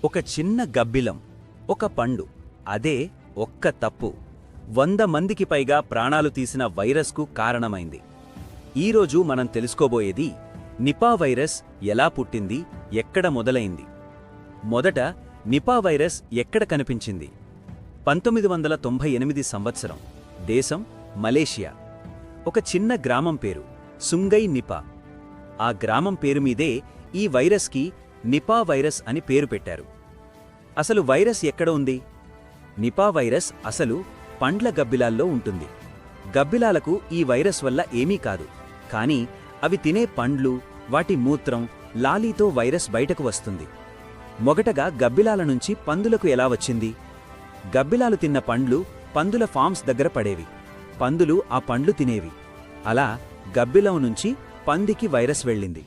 ఒక చిన్న గబ్బిలం, ఒక పండు, అదే ఒక్క తప్పు 100 మందికి పైగా ప్రాణాలు తీసిన వైరస్కు కారణమైంది. ఈరోజు మనం తెలుసుకోబోయేది నిపా వైరస్ ఎలా పుట్టింది, ఎక్కడ మొదలైంది. మొదట నిపా వైరస్ ఎక్కడ కనిపించింది? 1998 సంవత్సరం. దేశం మలేషియా. ఒక చిన్న గ్రామం పేరు సుంగై నిపా. ఆ గ్రామం పేరు మీదే ఈ వైరస్కి నిపా వైరస్ అని పేరు పెట్టారు. అసలు వైరస్ ఎక్కడ ఉంది? నిపా వైరస్ అసలు పండ్ల గబ్బిలాల్లో ఉంటుంది. గబ్బిలాలకు ఈ వైరస్ వల్ల ఏమీ కాదు, కానీ అవి తినే పండ్లు, వాటి మూత్రం, లాలీతో వైరస్ బయటకు వస్తుంది. మొదటగా గబ్బిలాల నుంచి పందులకు ఎలా వచ్చింది? గబ్బిలాలు తిన్న పండ్లు పందుల ఫామ్స్ దగ్గర పడేవి. పందులు ఆ పండ్లు తినేవి. అలా గబ్బిలం నుంచి పందికి వైరస్ వెళ్ళింది.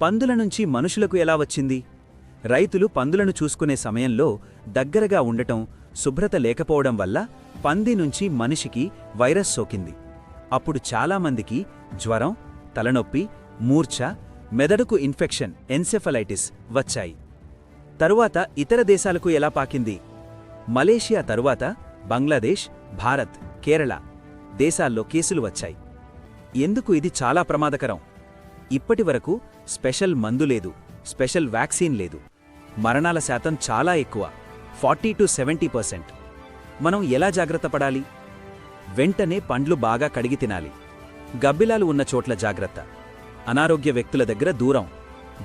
పందుల నుంచి మనుషులకు ఎలా వచ్చింది? రైతులు పందులను చూసుకునే సమయంలో దగ్గరగా ఉండటం, శుభ్రత లేకపోవడం వల్ల పంది నుంచి మనిషికి వైరస్ సోకింది. అప్పుడు చాలామందికి జ్వరం, తలనొప్పి, మూర్ఛ, మెదడుకు ఇన్ఫెక్షన్ ఎన్సెఫలైటిస్ వచ్చాయి. తరువాత ఇతర దేశాలకు ఎలా పాకింది? మలేషియా తరువాత బంగ్లాదేశ్, భారత్, కేరళ దేశాల్లో కేసులు వచ్చాయి. ఎందుకు ఇది చాలా ప్రమాదకరం? ఇప్పటివరకు స్పెషల్ మందు లేదు, స్పెషల్ వ్యాక్సిన్ లేదు. మరణాల శాతం చాలా ఎక్కువ, 40 to 70%. మనం ఎలా జాగ్రత్త పడాలి? వెంటనే పండ్లు బాగా కడిగి తినాలి. గబ్బిలాలు ఉన్న చోట్ల జాగ్రత్త. అనారోగ్య వ్యక్తుల దగ్గర దూరం.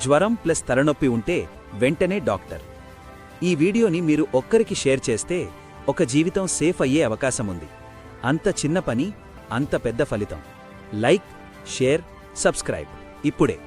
జ్వరం ప్లస్ తలనొప్పి ఉంటే వెంటనే డాక్టర్. ఈ వీడియోని మీరు ఒక్కరికి షేర్ చేస్తే ఒక జీవితం సేఫ్ అయ్యే అవకాశముంది. అంత చిన్న పని, అంత పెద్ద ఫలితం. లైక్, షేర్, సబ్స్క్రైబ్ ఇప్పుడే.